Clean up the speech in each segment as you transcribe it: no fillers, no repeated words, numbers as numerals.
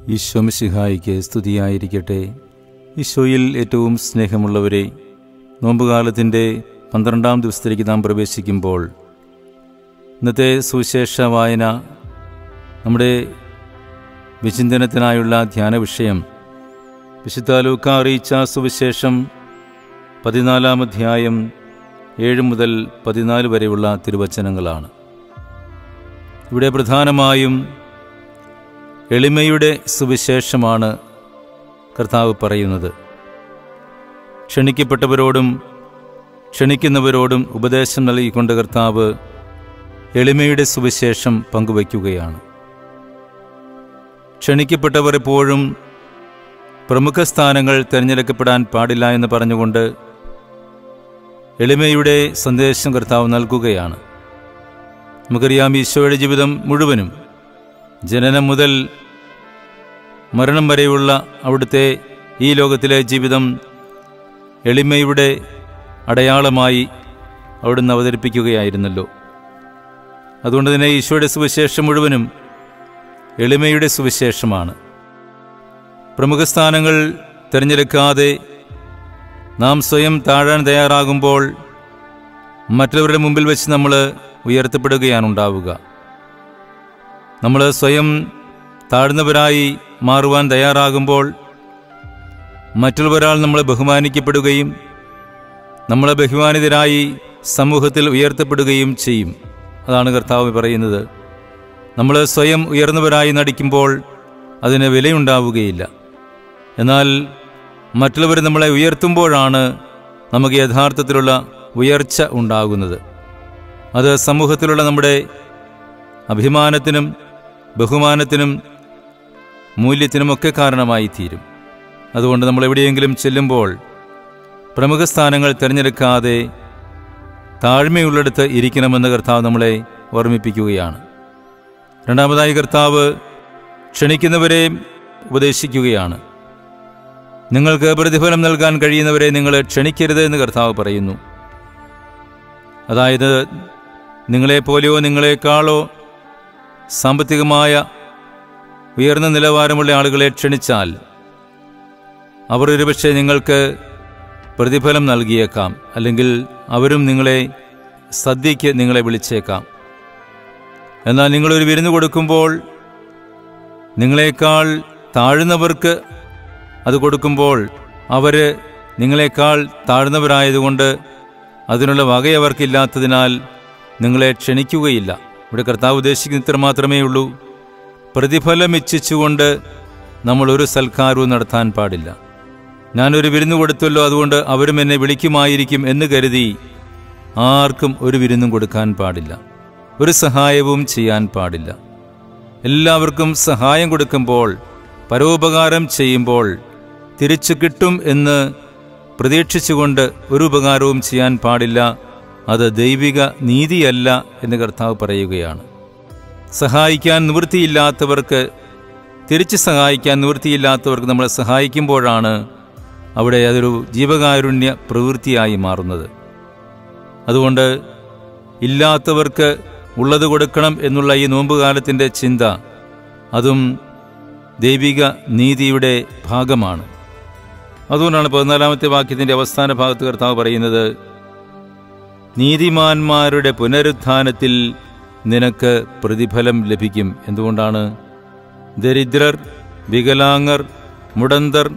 ഈശോ മിശിഹായിക്ക് സ്തുതിയായിരിക്കട്ടെ. ഈശോയിൽ ഏറ്റവും സ്നേഹമുള്ളവരെ, നോമ്പുകാലത്തിൻ്റെ 12-ാം ദിവസത്തിലേക്ക് നാം പ്രവേശിക്കുമ്പോൾ ഇന്നത്തെ സുവിശേഷ വായന, നമ്മുടെ വിചിന്തനത്തിനായുള്ള ധ്യാന വിഷയം വിശുദ്ധ ലൂക്കാ അറിയിച്ച സുവിശേഷം 14-ാം അധ്യായം 7 മുതൽ 14 വരെയുള്ള തിരുവചനങ്ങളാണ്. ഇവിടെ പ്രധാനമായും എളിമയുടെ സുവിശേഷമാണ് കർത്താവ് പറയുന്നത്. ക്ഷണിക്കപ്പെട്ടവരോടും ക്ഷണിക്കുന്നവരോടും ഉപദേശം നൽകിക്കൊണ്ട് കർത്താവ് എളിമയുടെ സുവിശേഷം പങ്കുവയ്ക്കുകയാണ്. ക്ഷണിക്കപ്പെട്ടവർ എപ്പോഴും പ്രമുഖ സ്ഥാനങ്ങൾ തിരഞ്ഞെടുക്കപ്പെടാൻ പാടില്ല എന്ന് പറഞ്ഞുകൊണ്ട് എളിമയുടെ സന്ദേശം കർത്താവ് നൽകുകയാണ്. നമുക്കറിയാം, ഈശോയുടെ ജീവിതം മുഴുവനും ജനനം മുതൽ മരണം വരെയുള്ള അവിടുത്തെ ഈ ലോകത്തിലെ ജീവിതം എളിമയുടെ അടയാളമായി അവിടുന്ന് അവതരിപ്പിക്കുകയായിരുന്നല്ലോ. അതുകൊണ്ട് തന്നെ ഈശോയുടെ സുവിശേഷം മുഴുവനും എളിമയുടെ സുവിശേഷമാണ്. പ്രമുഖ സ്ഥാനങ്ങൾ തിരഞ്ഞെടുക്കാതെ നാം സ്വയം താഴാൻ തയ്യാറാകുമ്പോൾ മറ്റുള്ളവരുടെ മുമ്പിൽ വെച്ച് നമ്മൾ ഉയർത്തപ്പെടുകയാണ് ഉണ്ടാവുക. നമ്മൾ സ്വയം താഴ്ന്നവരായി മാറുവാൻ തയ്യാറാകുമ്പോൾ മറ്റുള്ളവരാൾ നമ്മളെ ബഹുമാനിക്കപ്പെടുകയും നമ്മളെ ബഹുമാനിതരായി സമൂഹത്തിൽ ഉയർത്തപ്പെടുകയും ചെയ്യും. അതാണ് കർത്താവ് പറയുന്നത്. നമ്മൾ സ്വയം ഉയർന്നവരായി നടിക്കുമ്പോൾ അതിന് വിലയുണ്ടാവുകയില്ല. എന്നാൽ മറ്റുള്ളവർ നമ്മളെ ഉയർത്തുമ്പോഴാണ് നമുക്ക് യഥാർത്ഥത്തിലുള്ള ഉയർച്ച ഉണ്ടാകുന്നത്. അത് സമൂഹത്തിലുള്ള നമ്മുടെ അഭിമാനത്തിനും ബഹുമാനത്തിനും മൂല്യത്തിനുമൊക്കെ കാരണമായി തീരും. അതുകൊണ്ട് നമ്മൾ എവിടെയെങ്കിലും ചെല്ലുമ്പോൾ പ്രമുഖ സ്ഥാനങ്ങൾ തിരഞ്ഞെടുക്കാതെ താഴ്മയുള്ളിടത്ത് ഇരിക്കണമെന്ന് കർത്താവ് നമ്മളെ ഓർമ്മിപ്പിക്കുകയാണ്. രണ്ടാമതായി കർത്താവ് ക്ഷണിക്കുന്നവരെ ഉപദേശിക്കുകയാണ്. നിങ്ങൾക്ക് പ്രതിഫലം നൽകാൻ കഴിയുന്നവരെ നിങ്ങൾ ക്ഷണിക്കരുത് എന്ന് കർത്താവ് പറയുന്നു. അതായത്, നിങ്ങളെപ്പോലെയോ നിങ്ങളെക്കാളോ സാമ്പത്തികമായ ഉയർന്ന നിലവാരമുള്ള ആളുകളെ ക്ഷണിച്ചാൽ അവർ ഒരുപക്ഷെ നിങ്ങൾക്ക് പ്രതിഫലം നൽകിയേക്കാം, അല്ലെങ്കിൽ അവരും സദ്യയ്ക്ക് നിങ്ങളെ വിളിച്ചേക്കാം. എന്നാൽ നിങ്ങളൊരു വിരുന്ന് കൊടുക്കുമ്പോൾ നിങ്ങളെക്കാൾ താഴ്ന്നവർക്ക് അത് കൊടുക്കുമ്പോൾ അവർ നിങ്ങളെക്കാൾ താഴ്ന്നവരായതുകൊണ്ട് അതിനുള്ള വകയവർക്കില്ലാത്തതിനാൽ നിങ്ങളെ ക്ഷണിക്കുകയില്ല. ഇവിടെ കർത്താവ് ഉദ്ദേശിക്കുന്ന ഇത്ര മാത്രമേ ഉള്ളൂ: പ്രതിഫലം ഇച്ഛിച്ചുകൊണ്ട് നമ്മൾ ഒരു സൽക്കാരവും നടത്താൻ പാടില്ല. ഞാനൊരു വിരുന്ന് കൊടുത്തല്ലോ, അതുകൊണ്ട് അവരും എന്നെ വിളിക്കുമായിരിക്കും എന്ന് കരുതി ആർക്കും ഒരു വിരുന്നും കൊടുക്കാൻ പാടില്ല. ഒരു സഹായവും ചെയ്യാൻ പാടില്ല. എല്ലാവർക്കും സഹായം കൊടുക്കുമ്പോൾ, പരോപകാരം ചെയ്യുമ്പോൾ തിരിച്ചു കിട്ടും എന്ന് പ്രതീക്ഷിച്ചുകൊണ്ട് ഒരു ഉപകാരവും ചെയ്യാൻ പാടില്ല. അത് ദൈവിക നീതിയല്ല എന്ന് കർത്താവ് പറയുകയാണ്. സഹായിക്കാൻ നിവൃത്തിയില്ലാത്തവർക്ക്, തിരിച്ച് സഹായിക്കാൻ നിവൃത്തിയില്ലാത്തവർക്ക് നമ്മൾ സഹായിക്കുമ്പോഴാണ് അവിടെ അതൊരു ജീവകാരുണ്യ പ്രവൃത്തിയായി മാറുന്നത്. അതുകൊണ്ട് ഇല്ലാത്തവർക്ക് ഉള്ളത് കൊടുക്കണം എന്നുള്ള ഈ നോമ്പുകാലത്തിൻ്റെ ചിന്ത, അതും ദൈവിക നീതിയുടെ ഭാഗമാണ്. അതുകൊണ്ടാണ് 14-ാമത്തെ വാക്യത്തിൻ്റെ അവസാന ഭാഗത്ത് കർത്താവ് പറയുന്നത്: നീതിമാന്മാരുടെ പുനരുത്ഥാനത്തിൽ നിനക്ക് പ്രതിഫലം ലഭിക്കും. എന്തുകൊണ്ടാണ്? ദരിദ്രർ, വികലാംഗർ, മുടന്തർ,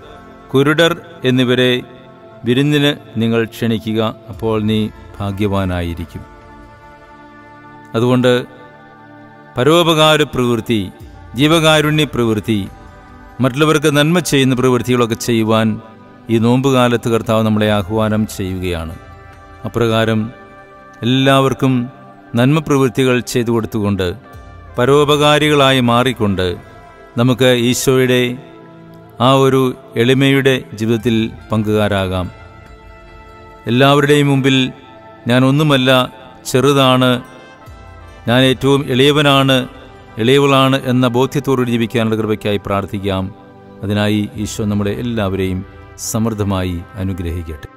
കുരുടർ എന്നിവരെ വിരുന്നിന് നിങ്ങൾ ക്ഷണിക്കുക, അപ്പോൾ നീ ഭാഗ്യവാനായിരിക്കും. അതുകൊണ്ട് പരോപകാര പ്രവൃത്തി, ജീവകാരുണ്യ പ്രവൃത്തി, മറ്റുള്ളവർക്ക് നന്മ ചെയ്യുന്ന പ്രവൃത്തികളൊക്കെ ചെയ്യുവാൻ ഈ നോമ്പുകാലത്ത് കർത്താവ് നമ്മളെ ആഹ്വാനം ചെയ്യുകയാണ്. അപ്രകാരം എല്ലാവർക്കും നന്മ പ്രവൃത്തികൾ ചെയ്തു കൊടുത്തുകൊണ്ട് പരോപകാരികളായി മാറിക്കൊണ്ട് നമുക്ക് ഈശോയുടെ ആ ഒരു എളിമയുടെ ജീവിതത്തിൽ പങ്കുകാരാകാം. എല്ലാവരുടെയും മുമ്പിൽ ഞാൻ ഒന്നുമല്ല, ചെറുതാണ്, ഞാൻ ഏറ്റവും എളിയവനാണ്, എളിയവളാണ് എന്ന ബോധ്യത്തോട് ജീവിക്കാനുള്ള കൃപയ്ക്കായി പ്രാർത്ഥിക്കാം. അതിനായി ഈശോ നമ്മളെ എല്ലാവരെയും സമൃദ്ധമായി അനുഗ്രഹിക്കട്ടെ.